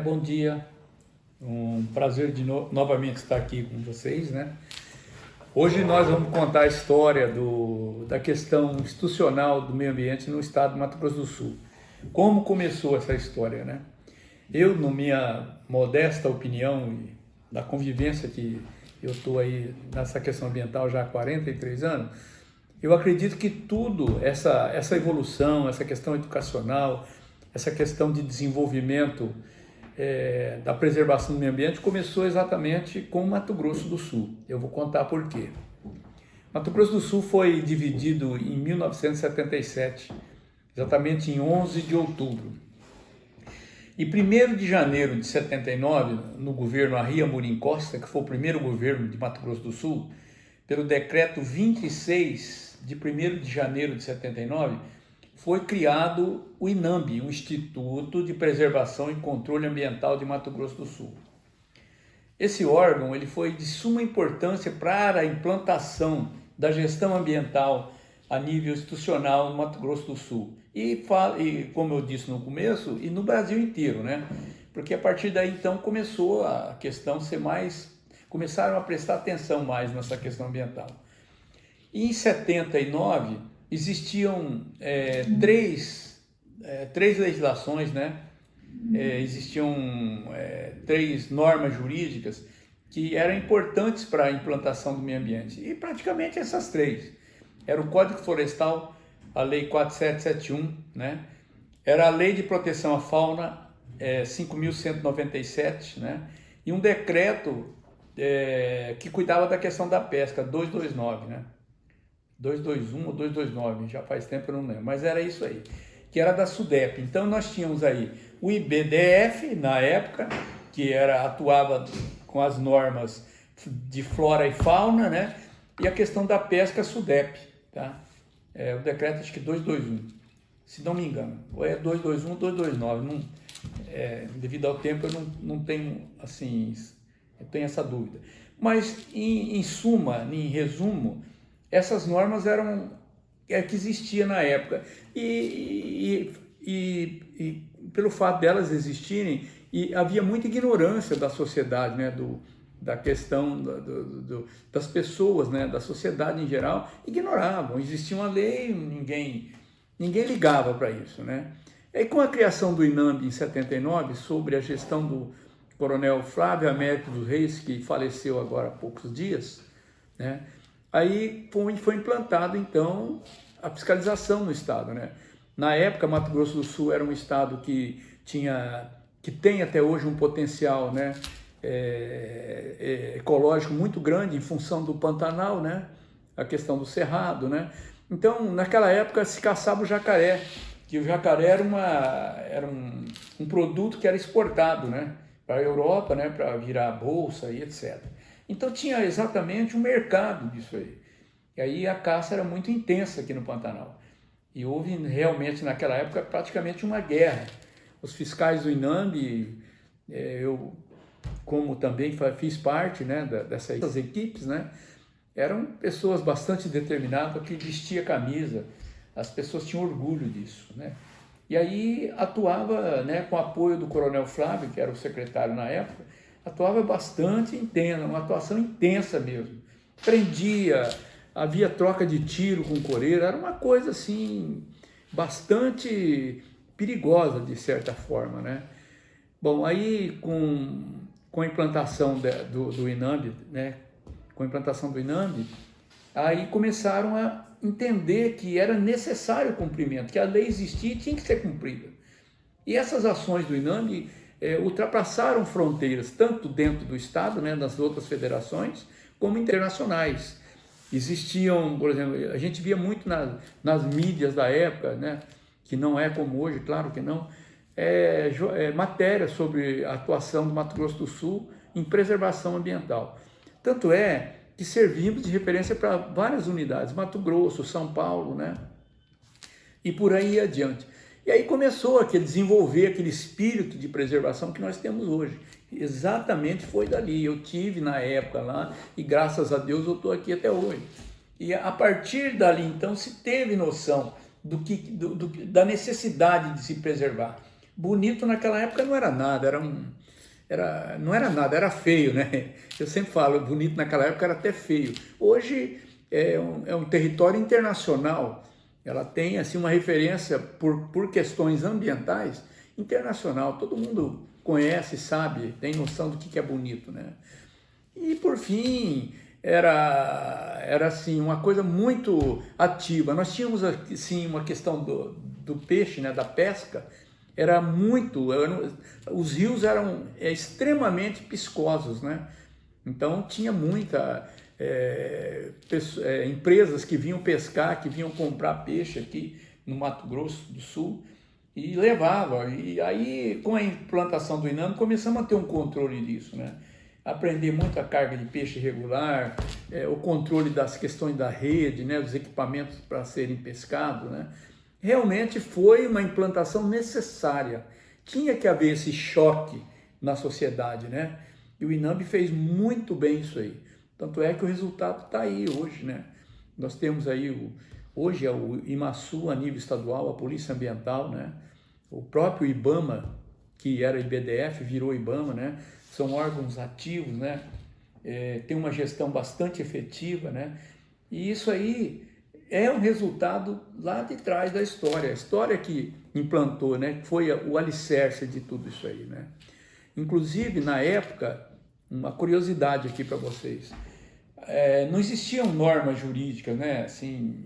Bom dia, um prazer novamente estar aqui com vocês, né? Hoje nós vamos contar a história da questão institucional do meio ambiente no estado do Mato Grosso do Sul. Como começou essa história, né? Eu, na minha modesta opinião e da convivência que eu estou aí nessa questão ambiental já há 43 anos, eu acredito que tudo, essa evolução, essa questão educacional, essa questão de desenvolvimento da preservação do meio ambiente começou exatamente com Mato Grosso do Sul. Eu vou contar por quê. Mato Grosso do Sul foi dividido em 1977, exatamente em 11 de outubro. E 1º de janeiro de 79, no governo Arria Murim Costa, que foi o primeiro governo de Mato Grosso do Sul, pelo decreto 26 de 1º de janeiro de 79, foi criado o INAMB, o Instituto de Preservação e Controle Ambiental de Mato Grosso do Sul. Esse órgão ele foi de suma importância para a implantação da gestão ambiental a nível institucional no Mato Grosso do Sul. E como eu disse no começo, e no Brasil inteiro, né? Porque a partir daí então começou a questão ser mais, começaram a prestar atenção mais nessa questão ambiental. E em 79 existiam três legislações, né? Existiam 3 normas jurídicas que eram importantes para a implantação do meio ambiente. E praticamente essas 3. Era o Código Florestal, a Lei 4771, né? Era a Lei de Proteção à Fauna, 5.197, né? E um decreto que cuidava da questão da pesca, 229, né? 221 ou 229, já faz tempo eu não lembro, mas era isso aí, que era da SUDEP. Então nós tínhamos aí o IBDF, na época, que atuava com as normas de flora e fauna, né? E a questão da pesca SUDEP, tá? O decreto acho que 221, se não me engano, ou é 221 ou 229, não, devido ao tempo eu não tenho, assim, eu tenho essa dúvida. Mas em suma, em resumo, essas normas eram que existia na época e pelo fato delas existirem, e havia muita ignorância da sociedade, né, da questão das pessoas, né, da sociedade em geral, ignoravam. Existia uma lei, ninguém ligava para isso, né? E com a criação do INAMB em 79, sobre a gestão do coronel Flávio Américo dos Reis, que faleceu agora há poucos dias, né? Aí foi implantado, então, a fiscalização no estado, né? Na época, Mato Grosso do Sul era um estado que tem até hoje um potencial, né, ecológico muito grande em função do Pantanal, né? A questão do cerrado, né? Então, naquela época, se caçava o jacaré, que o jacaré era um produto que era exportado, né, para a Europa, né, para virar bolsa e etc. Então tinha exatamente um mercado disso aí. E aí a caça era muito intensa aqui no Pantanal. E houve realmente naquela época praticamente uma guerra. Os fiscais do INAMB, eu como também fiz parte, né, dessas equipes, né, eram pessoas bastante determinadas que vestiam camisa, as pessoas tinham orgulho disso, né. E aí atuava, né, com o apoio do coronel Flávio, que era o secretário na época, atuava bastante intensa, uma atuação intensa mesmo. Prendia, havia troca de tiro com coreiro, era uma coisa assim, bastante perigosa de certa forma, né? Bom, aí com a implantação do INAMB, né? Com a implantação do INAMB, aí começaram a entender que era necessário o cumprimento, que a lei existia e tinha que ser cumprida. E essas ações do INAMB ultrapassaram fronteiras, tanto dentro do Estado, né, das outras federações, como internacionais. Existiam, por exemplo, a gente via muito nas mídias da época, né, que não é como hoje, claro que não, matérias sobre a atuação do Mato Grosso do Sul em preservação ambiental. Tanto é que servimos de referência para várias unidades, Mato Grosso, São Paulo, né, e por aí adiante. E aí começou a desenvolver aquele espírito de preservação que nós temos hoje. Exatamente foi dali. Eu tive na época lá e graças a Deus eu estou aqui até hoje. E a partir dali então se teve noção da necessidade de se preservar. Bonito naquela época não era nada, não era nada, era feio, né? Eu sempre falo, bonito naquela época era até feio. Hoje é um território internacional, ela tem assim uma referência por questões ambientais internacional, todo mundo conhece, sabe, tem noção do que é bonito, né? E por fim, era assim, uma coisa muito ativa. Nós tínhamos assim, uma questão do peixe, né, da pesca, os rios eram extremamente piscosos, né? Então tinha empresas que vinham pescar, que vinham comprar peixe aqui no Mato Grosso do Sul e levava. E aí, com a implantação do Iname, começamos a ter um controle disso, né? Aprender muito a carga de peixe regular, o controle das questões da rede, né, dos equipamentos para serem pescados, né? Realmente foi uma implantação necessária. Tinha que haver esse choque na sociedade, né? E o Iname fez muito bem isso aí. Tanto é que o resultado está aí hoje, né? Nós temos aí, hoje é o IMASU a nível estadual, a Polícia Ambiental, né? O próprio IBAMA, que era IBDF, virou IBAMA, né? São órgãos ativos, né? Tem uma gestão bastante efetiva, né? E isso aí é um resultado lá de trás da história, a história que implantou, né? Foi o alicerce de tudo isso aí, né? Inclusive, na época, uma curiosidade aqui para vocês, não existiam normas jurídicas, né? Assim,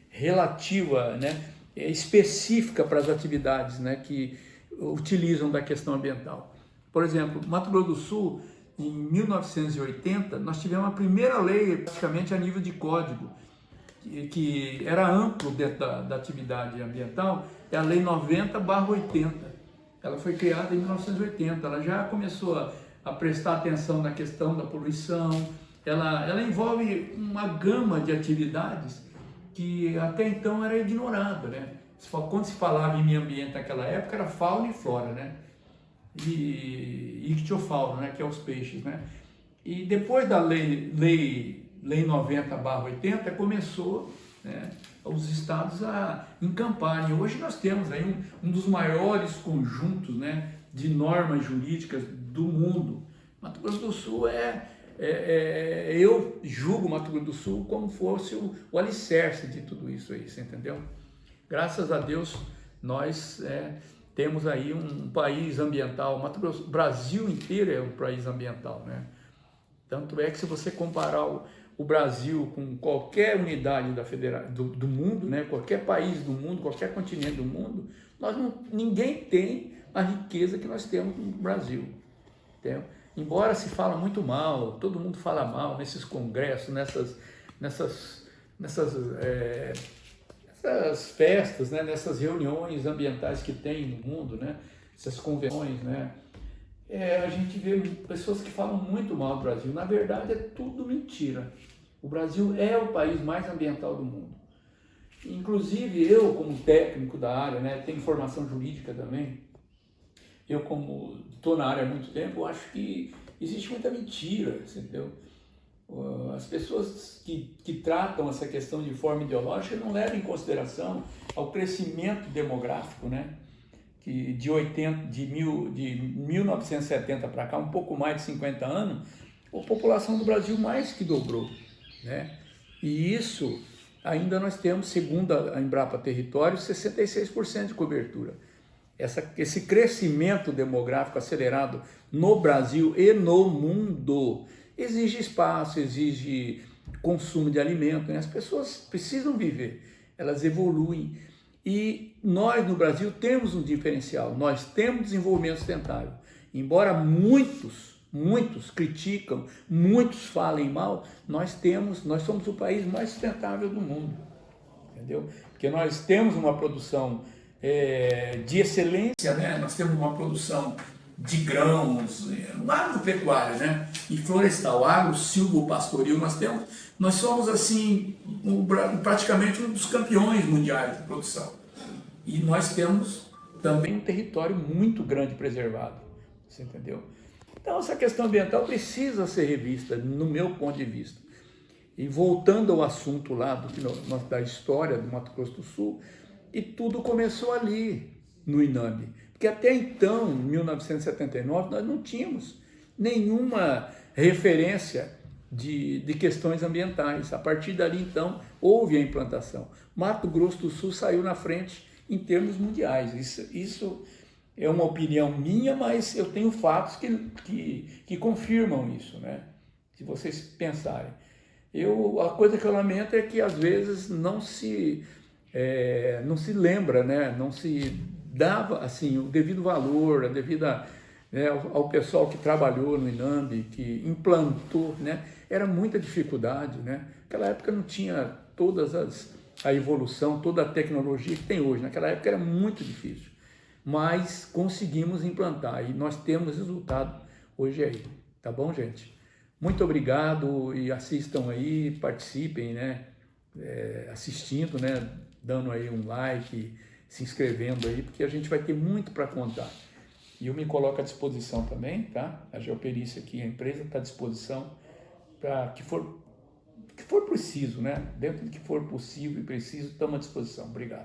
relativa, né? Específica para as atividades, né? Que utilizam da questão ambiental. Por exemplo, Mato Grosso do Sul, em 1980, nós tivemos a primeira lei praticamente a nível de código, que era amplo dentro da atividade ambiental, é a Lei 90/80. Ela foi criada em 1980, ela já começou a prestar atenção na questão da poluição, ela envolve uma gama de atividades que até então era ignorada, né? Quando se falava em meio ambiente naquela época, era fauna e flora, né? E ictiofauna, né, que é os peixes, né? E depois da lei 90/80 começou, né, os estados a encamparem. Hoje nós temos aí um dos maiores conjuntos, né, de normas jurídicas do mundo. Mato Grosso do Sul eu julgo Mato Grosso do Sul como fosse o alicerce de tudo isso aí, você entendeu? Graças a Deus nós temos aí um país ambiental. Mato Grosso, o Brasil inteiro é um país ambiental, né? Tanto é que se você comparar o Brasil com qualquer unidade do mundo, né? Qualquer país do mundo, qualquer continente do mundo, ninguém tem a riqueza que nós temos no Brasil. Entendeu? Embora se fala muito mal, todo mundo fala mal nesses congressos, nessas festas, né, nessas reuniões ambientais que tem no mundo, né, essas convenções, né, a gente vê pessoas que falam muito mal do Brasil. Na verdade, é tudo mentira. O Brasil é o país mais ambiental do mundo. Inclusive, eu, como técnico da área, né, tenho formação jurídica também, eu, como estou na área há muito tempo, acho que existe muita mentira, entendeu? As pessoas que tratam essa questão de forma ideológica não levam em consideração ao crescimento demográfico, né? Que de 1970 para cá, um pouco mais de 50 anos, a população do Brasil mais que dobrou, né? E isso ainda nós temos, segundo a Embrapa Território, 66% de cobertura. Esse crescimento demográfico acelerado no Brasil e no mundo exige espaço, exige consumo de alimento, né? As pessoas precisam viver, elas evoluem. E nós no Brasil temos um diferencial, nós temos desenvolvimento sustentável. Embora muitos criticam, muitos falem mal, nós somos o país mais sustentável do mundo, entendeu? Porque nós temos uma produção de excelência, né? Nós temos uma produção de grãos, agropecuária, né? E florestal, agro, silvo, pastoril, nós somos assim, praticamente um dos campeões mundiais de produção. E nós temos também um território muito grande preservado, você entendeu? Então essa questão ambiental precisa ser revista, no meu ponto de vista. E voltando ao assunto lá da história do Mato Grosso do Sul, e tudo começou ali, no Iname. Porque até então, em 1979, nós não tínhamos nenhuma referência de questões ambientais. A partir dali, então, houve a implantação. Mato Grosso do Sul saiu na frente em termos mundiais. Isso é uma opinião minha, mas eu tenho fatos que confirmam isso, né? Se vocês pensarem. A coisa que eu lamento é que, às vezes, não se lembra, né? Não se dava assim, o devido valor, a devida, né, ao pessoal que trabalhou no INAMB, que implantou, né? Era muita dificuldade, né? Naquela época não tinha a evolução, toda a tecnologia que tem hoje. Naquela época era muito difícil, mas conseguimos implantar e nós temos resultado hoje aí. Tá bom, gente? Muito obrigado e assistam aí, participem, né? Assistindo, né? Dando aí um like, se inscrevendo aí, porque a gente vai ter muito para contar. E eu me coloco à disposição também, tá? A Geoperícia aqui, a empresa está à disposição para que for preciso, né? Dentro do que for possível e preciso, estamos à disposição. Obrigado.